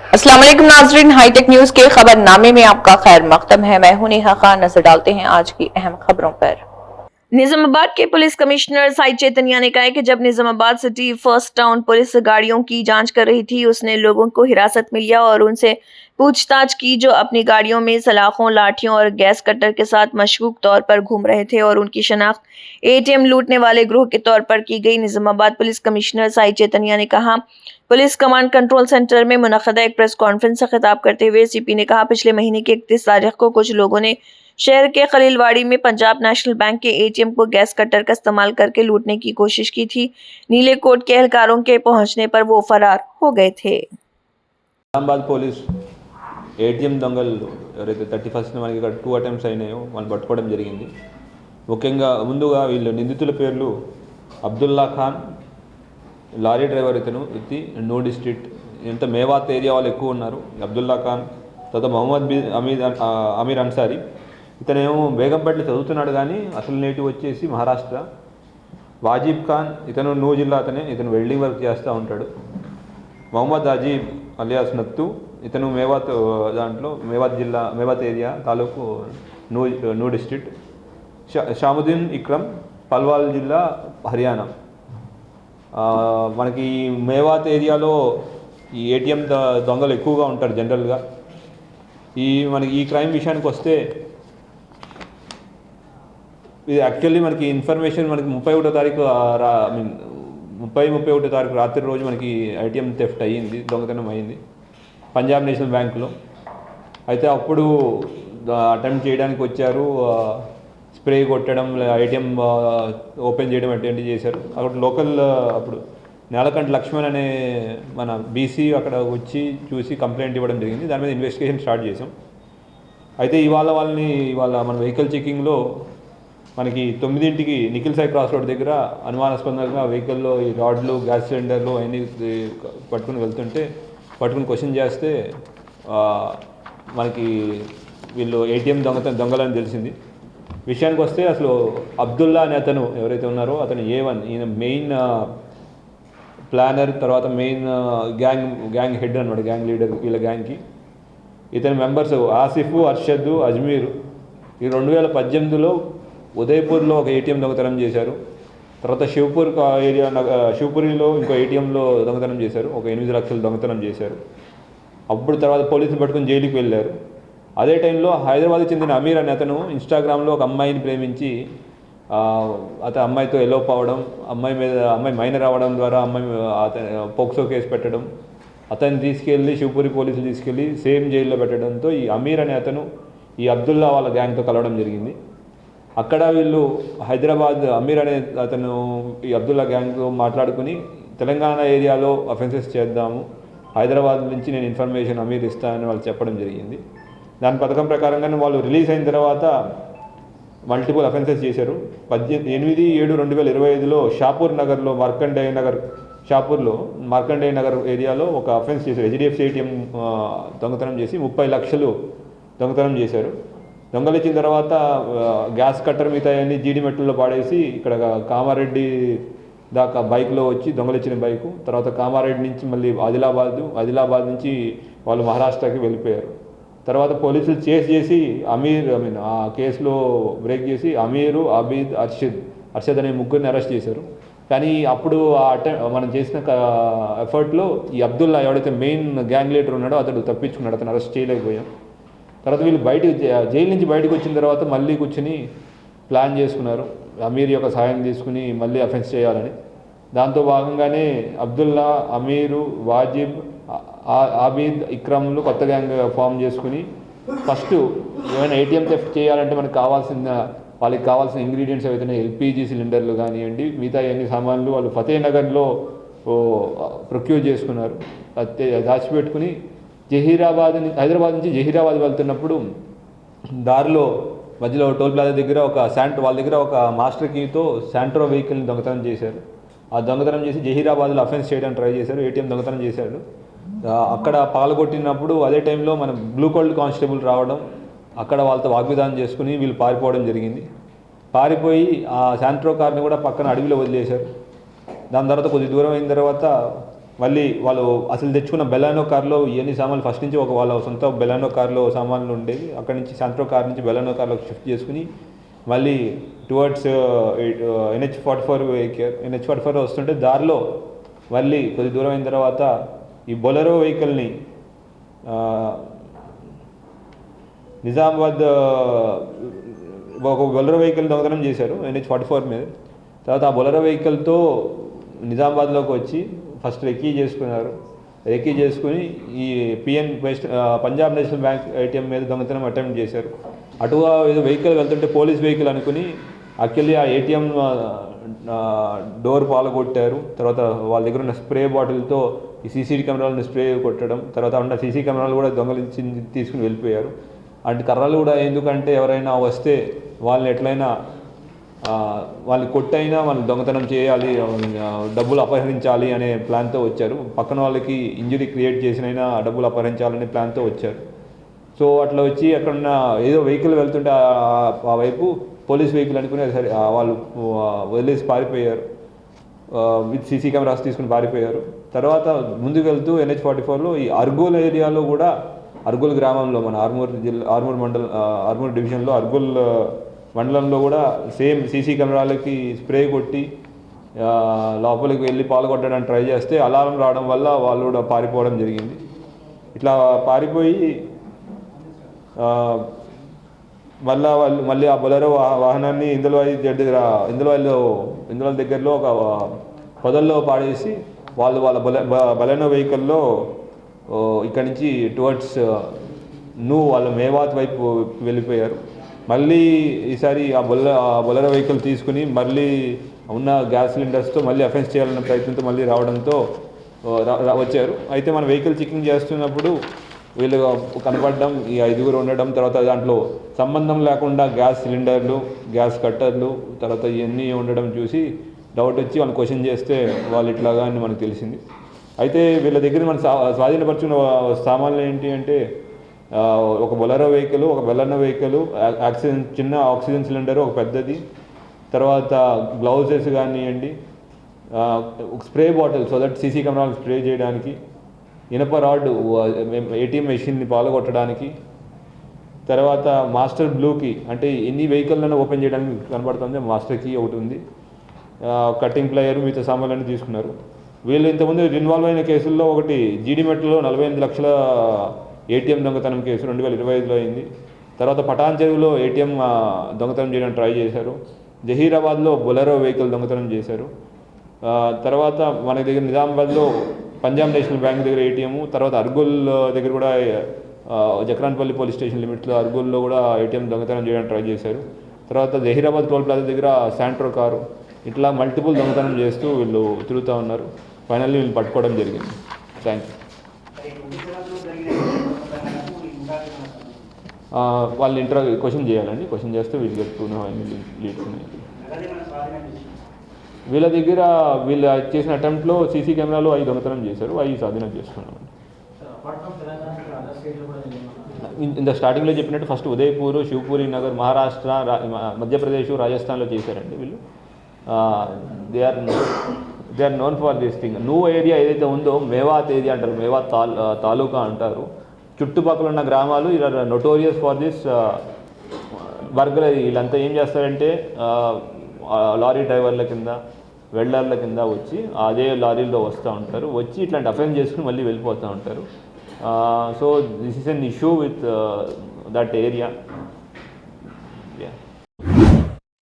अस्सलाम वालेकुम नाज़रीन, हाईटेक न्यूज के खबरनामे में आपका खैर मकदम है। मैं हूं नेहा खान। नजर डालते हैं आज की अहम खबरों पर। निजामाबाद के पुलिस कमिश्नर साई चैतन्या ने कहा है कि जब Nizamabad city first town police गाड़ियों की जांच कर रही थी, उसने लोगों को हिरासत में लिया और उनसे पूछताछ की जो अपनी गाड़ियों में सलाखों, लाठियों और गैस कटर के साथ मशकूक तौर पर घूम रहे थे और उनकी शनाख्त एटीएम लूटने वाले ग्रोह के तौर पर की गई। निजामाबाद पुलिस कमिश्नर साई चैतन्या ने कहा, पुलिस कमांड कंट्रोल सेंटर में मुनक़दा एक प्रेस कॉन्फ्रेंस से खिताब करते हुए सीपी ने कहा, पिछले महीने की 31 तारीख को कुछ लोगों ने शहर के खलीलवाड़ी में पंजाब नेशनल बैंक के एटीएम को गैस कटर का इस्तेमाल करके लूटने की कोशिश की थी। नीले कोट के एहलकारों के पहुंचने पर वो फरार हो गए थे। నిజామాబాద్ పోలీస్ ఏటీఎం దొంగలు ఎవరైతే 31st మనకి ఇక్కడ 2 అటెంప్ట్స్ అయినాయో వాళ్ళు పట్టుకోవడం జరిగింది. ముఖ్యంగా ముందుగా వీళ్ళు నిందితుల పేర్లు అబ్దుల్లా ఖాన్, లారీ డ్రైవర్ ఇతను, ఇది నో డిస్ట్రిక్ట్, ఇంత మేవాత్ ఏరియా వాళ్ళు ఎక్కువ ఉన్నారు. అబ్దుల్లా ఖాన్, తర్వాత మొహమ్మద్ అమీర్ అన్సారీ, ఇతనేమో బేగంపేటలో చదువుతున్నాడు కానీ అసలు నేటివ్ వచ్చేసి మహారాష్ట్ర. వాజీబ్ ఖాన్, ఇతను నూ జిల్లా అతనే, ఇతను వెల్డింగ్ వర్క్ చేస్తూ ఉంటాడు. మొహమ్మద్ అజీబ్ అలియాస్ నత్తు, ఇతను మేవాత్ దాంట్లో మేవాత్ జిల్లా, మేవాత్ ఏరియా తాలూకు నూ డిస్ట్రిక్ట్. షాముద్దీన్ ఇక్రమ్, పల్వాల్ జిల్లా, హర్యానా. మనకి మేవాత్ ఏరియాలో ఈ ఏటీఎం దొంగలు ఎక్కువగా ఉంటారు జనరల్గా. మనకి ఈ క్రైమ్ విషయానికి వస్తే ఇది యాక్చువల్లీ మనకి ఇన్ఫర్మేషన్ మనకి 31వ తారీఖు 31వ తారీఖు రాత్రి రోజు మనకి ఏటీఎం థెఫ్ట్ అయ్యింది, దొంగతనం అయ్యింది పంజాబ్ నేషనల్ బ్యాంకులో. అయితే అప్పుడు అటెంప్ట్ చేయడానికి వచ్చారు, స్ప్రే కొట్టడం, ఏటీఎం ఓపెన్ చేయడం అటువంటివి చేశారు. అక్కడ లోకల్ అప్పుడు నేలకంఠ లక్ష్మణ్ అనే మన బీసీ అక్కడ వచ్చి చూసి కంప్లైంట్ ఇవ్వడం జరిగింది. దాని మీద ఇన్వెస్టిగేషన్ స్టార్ట్ చేసాం. అయితే ఇవాళ మన వెహికల్ చెకింగ్లో మనకి 9ంటికి నిఖిల్ సాయి క్రాస్ రోడ్ దగ్గర అనుమానాస్పదంగా వెహికల్లో ఈ రాడ్లు, గ్యాస్ సిలిండర్లు అవన్నీ పట్టుకుని క్వశ్చన్ చేస్తే మనకి వీళ్ళు ఏటీఎం దొంగలని తెలిసింది. విషయానికి వస్తే అసలు అబ్దుల్లా అనే అతను ఎవరైతే ఉన్నారో అతను A1, ఈయన మెయిన్ ప్లానర్, తర్వాత మెయిన్ గ్యాంగ్ హెడ్ అన్నమాట, గ్యాంగ్ లీడర్ వీళ్ళ గ్యాంగ్కి. ఇతని మెంబర్స్ ఆసిఫ్, అర్షద్, అజ్మీర్. ఈ 2018లో ఉదయపూర్లో ఒక ఏటీఎం దొంగతనం చేశారు. తర్వాత శివపురిలో ఇంకో ఏటీఎంలో దొంగతనం చేశారు, ఒక 8 లక్షలు దొంగతనం చేశారు. అప్పుడు తర్వాత పోలీసులు పట్టుకుని జైలుకి వెళ్ళారు. అదే టైంలో హైదరాబాద్కి చెందిన అమీర్ అనే అతను ఇన్స్టాగ్రామ్లో ఒక అమ్మాయిని ప్రేమించి అతను అమ్మాయితో ఎలోప్ అవ్వడం, అమ్మాయి మైనర్ అవ్వడం ద్వారా పోక్సో కేసు పెట్టడం, అతన్ని తీసుకెళ్ళి శివపురి పోలీసులు తీసుకెళ్ళి సేమ్ జైల్లో పెట్టడంతో ఈ అమీర్ అనే అతను ఈ అబ్దుల్లా వాళ్ళ గ్యాంగ్తో కలవడం జరిగింది. అక్కడ వీళ్ళు హైదరాబాద్ అమీర్ అనే అతను ఈ అబ్దుల్లా గ్యాంగ్తో మాట్లాడుకుని తెలంగాణ ఏరియాలో అఫెన్సెస్ చేద్దాము, హైదరాబాద్ నుంచి నేను ఇన్ఫర్మేషన్ అమీర్ ఇస్తానని వాళ్ళు చెప్పడం జరిగింది. దాని పథకం ప్రకారంగానే వాళ్ళు రిలీజ్ అయిన తర్వాత మల్టిపుల్ అఫెన్సెస్ చేశారు. 8/7/2025లో షాపూర్ నగర్లో షాపూర్లో మార్కండేయ నగర్ ఏరియాలో ఒక అఫెన్స్ చేశారు. హెచ్డిఎఫ్సి ఏటీఎం దొంగతనం చేసి 30 లక్షలు దొంగతనం చేశారు. దొంగలిచ్చిన తర్వాత గ్యాస్ కట్టర్ మిగతాయన్నీ జీడిమెట్లలో పాడేసి ఇక్కడ కామారెడ్డి దాకా బైక్లో వచ్చి దొంగలిచ్చిన బైకు. తర్వాత కామారెడ్డి నుంచి మళ్ళీ ఆదిలాబాద్ నుంచి వాళ్ళు మహారాష్ట్రకి వెళ్ళిపోయారు. తర్వాత పోలీసులు చేసి ఆ కేసులో బ్రేక్ చేసి అమీరు, అబీద్, అర్షద్ అనే ముగ్గురిని అరెస్ట్ చేశారు. కానీ అప్పుడు మనం చేసిన ఎఫర్ట్లో ఈ అబ్దుల్లా ఎవడైతే మెయిన్ గ్యాంగ్ లీడర్ ఉన్నాడో అతడు తప్పించుకున్నాడు, అతను అరెస్ట్ చేయలేకపోయాం. తర్వాత వీళ్ళు జైలు నుంచి బయటకు వచ్చిన తర్వాత మళ్ళీ కూర్చుని ప్లాన్ చేసుకున్నారు, అమీర్ యొక్క సహాయం తీసుకుని మళ్ళీ అఫెన్స్ చేయాలని. దాంతో భాగంగానే అబ్దుల్లా, అమీరు, వాజిబ్, ఆబీద్, ఇక్రమ్లు కొత్త గ్యాంగ్ ఫామ్ చేసుకుని ఫస్ట్ ఏమైనా ఏటీఎం థెఫ్ట్ చేయాలంటే వాళ్ళకి కావాల్సిన ఇంగ్రీడియంట్స్ ఏవైతే ఎల్పిజి సిలిండర్లు కానివ్వండి, మిగతా అన్ని సామాన్లు వాళ్ళు ఫతేనగర్లో ప్రొక్యూర్ చేసుకున్నారు. దాచిపెట్టుకుని హైదరాబాద్ నుంచి జహీరాబాద్ వెళ్తున్నప్పుడు దారిలో మధ్యలో టోల్ ప్లాజా దగ్గర వాళ్ళ దగ్గర ఒక మాస్టర్ కీతో శాంట్రో వెహికల్ని దొంగతనం చేశారు. ఆ దొంగతనం చేసి జహీరాబాద్లో అఫెన్స్ చేయడానికి ట్రై చేశారు, ఏటీఎం దొంగతనం చేశాడు. అక్కడ పాల్గొట్టినప్పుడు అదే టైంలో మన బ్లూ కోల్డ్ కానిస్టేబుల్ రావడం, అక్కడ వాళ్ళతో వాగ్విధానం చేసుకుని వీళ్ళు పారిపోవడం జరిగింది. పారిపోయి ఆ శాంట్రో కార్ని కూడా పక్కన అడవిలో వదిలేశారు. దాని తర్వాత కొద్ది దూరం అయిన తర్వాత మళ్ళీ వాళ్ళు అసలు తెచ్చుకున్న బెలానో కార్లో ఇవన్నీ సామాన్లు ఫస్ట్ నుంచి వాళ్ళ సొంత బెలానో కార్లో సామాన్లు ఉండేవి. అక్కడి నుంచి శాంట్రో కార్ నుంచి బెలానో కార్లోకి షిఫ్ట్ చేసుకుని మళ్ళీ టువర్డ్స్ NH44 వస్తుంటే దారిలో మళ్ళీ కొద్ది దూరం అయిన తర్వాత ఈ బొలెరో వెహికల్ని నిజామాబాద్ ఒక బొలెరో వెహికల్ దొంగతనం చేశారు NH44 మీద. తర్వాత ఆ బొలెరో వెహికల్తో నిజామాబాద్లోకి వచ్చి ఫస్ట్ రెక్కీ చేసుకుని ఈ పంజాబ్ నేషనల్ బ్యాంక్ ATM మీద దొంగతనం అటెంప్ట్ చేశారు. అటుగా ఏదో వెహికల్ వెళ్తుంటే పోలీస్ వెహికల్ అనుకుని యాక్చువల్లీ ఆ ATM డోర్ పాల్గొట్టారు. తర్వాత వాళ్ళ దగ్గర ఉన్న స్ప్రే బాటిల్తో ఈ CCTV కెమెరాలను స్ప్రే కొట్టడం, తర్వాత ఉన్న CC కెమెరాలు కూడా దొంగలించి తీసుకుని వెళ్ళిపోయారు. అంటే కర్రలు కూడా ఎందుకంటే ఎవరైనా వస్తే వాళ్ళని ఎట్లయినా వాళ్ళు కొట్టైనా వాళ్ళు దొంగతనం చేయాలి, డబ్బులు అపహరించాలి అనే ప్లాన్తో వచ్చారు. పక్కన వాళ్ళకి ఇంజరీ క్రియేట్ చేసినైనా డబ్బులు అపహరించాలనే ప్లాన్తో వచ్చారు. సో అట్లా వచ్చి అక్కడున్న ఏదో వెహికల్ వెళ్తుంటే ఆ వైపు పోలీస్ వెహికల్ అనుకుని సరే వాళ్ళు వదిలేసి పారిపోయారు. విత్ CC కెమెరాస్ తీసుకుని పారిపోయారు. తర్వాత ముందుకు వెళ్తూ NH44లో ఈ అర్గోల్ ఏరియాలో కూడా అర్గోల్ గ్రామంలో మన ఆర్మూర్ డివిజన్లో అర్గోల్ మండలంలో కూడా సేమ్ CC కెమెరాలకి స్ప్రే కొట్టి లోపలికి వెళ్ళి పాల్గొట్టడానికి ట్రై చేస్తే అలారం రావడం వల్ల వాళ్ళు కూడా పారిపోవడం జరిగింది. ఇట్లా పారిపోయి మళ్ళీ ఆ బొలెరో వాహనాన్ని ఇందులో దగ్గరలో ఒక పొదల్లో పాడేసి వాళ్ళ బలెనో వెహికల్లో ఇక్కడి నుంచి టువర్డ్స్ వాళ్ళ మేవాత్ వైపు వెళ్ళిపోయారు. మళ్ళీ ఈసారి ఆ బొలెరో వెహికల్ తీసుకుని మళ్ళీ ఉన్న గ్యాస్ సిలిండర్స్తో మళ్ళీ అఫెన్స్ చేయాలన్న ప్రయత్నంతో మళ్ళీ రావడంతో వచ్చారు. అయితే మన వెహికల్ చెకింగ్ చేస్తున్నప్పుడు వీళ్ళు కనపడడం, ఈ 5 ఉండడం, తర్వాత దాంట్లో సంబంధం లేకుండా గ్యాస్ సిలిండర్లు, గ్యాస్ కట్టర్లు, తర్వాత ఇవన్నీ ఉండడం చూసి డౌట్ వచ్చి వాళ్ళు క్వశ్చన్ చేస్తే వాళ్ళు ఇట్లాగా అని మనకు తెలిసింది. అయితే వీళ్ళ దగ్గర మన స్వాధీనపరిచిన సామాన్లు ఏంటి అంటే ఒక బొలెరో వెహికల్, ఒక బెలెనో వెహికల్, చిన్న ఆక్సిజన్ సిలిండర్ ఒక పెద్దది, తర్వాత గ్లౌజెస్ కానివ్వండి, spray bottle so that CC కెమెరాలు స్ప్రే చేయడానికి, ఇనప రాడ్ ATM మెషిన్ని పాల్గొట్టడానికి, తర్వాత మాస్టర్ బ్లూ కీ అంటే ఎన్ని వెహికల్లను ఓపెన్ చేయడానికి కనబడుతుంది మాస్టర్ కీ ఒకటి ఉంది, కటింగ్ ప్లేయర్, మిగతా సామాన్లన్నీ తీసుకున్నారు. వీళ్ళు ఇంతకుముందు ఇన్వాల్వ్ అయిన కేసుల్లో ఒకటి జీడిమెట్లో 48 లక్షల ATM దొంగతనం కేసు 2025లో అయింది. తర్వాత పటాన్ చెరువులో ATM దొంగతనం చేయడానికి ట్రై చేశారు. జహీరాబాద్లో బొలెరో వెహికల్ దొంగతనం చేశారు. తర్వాత మన దగ్గర నిజామాబాద్లో పంజాబ్ నేషనల్ బ్యాంక్ దగ్గర ATM, తర్వాత అర్గోల్ దగ్గర కూడా జక్రాన్పల్లి పోలీస్ స్టేషన్ లిమిట్లో అర్గోల్లో కూడా ATM దొంగతనం చేయడానికి ట్రై చేశారు. తర్వాత జహీరాబాద్ టోల్ ప్లాజా దగ్గర శాంట్రో కారు, ఇట్లా మల్టిపుల్ దొంగతనం చేస్తూ వీళ్ళు తిరుగుతూ ఉన్నారు. ఫైనల్లీ వీళ్ళు పట్టుకోవడం జరిగింది. Thank you. వాళ్ళు క్వశ్చన్ చేయాలండి. క్వశ్చన్ చేస్తే వీళ్ళు చెప్తున్నా లీడ్స్ ఉన్నాయి. వీళ్ళ దగ్గర వీళ్ళు చేసిన అటెంప్ట్లో CC కెమెరాలో 5 దొంగతనం చేశారు, 5 స్వాధీనం చేసుకున్నాం. ఇంత స్టార్టింగ్లో చెప్పినట్టు ఫస్ట్ ఉదయపూర్, శివపూరి నగర్, మహారాష్ట్ర, మధ్యప్రదేశ్, రాజస్థాన్లో చేశారండి వీళ్ళు. They are known for this thing. Area ఏదైతే ఉందో మేవాత్ ఏరియా అంటారు, మేవాత్ తాలూకా అంటారు. చుట్టుపక్కల ఉన్న గ్రామాలు ఇలా నోటోరియస్ ఫర్ దిస్ బర్గలరీ. వీళ్ళంతా ఏం చేస్తారంటే లారీ డ్రైవర్ల కింద, వెల్డర్ల కింద వచ్చి అదే లారీల్లో వస్తూ ఉంటారు. వచ్చి ఇట్లాంటి అఫెన్స్ చేసుకుని మళ్ళీ వెళ్ళిపోతూ ఉంటారు. So this is an issue with that area.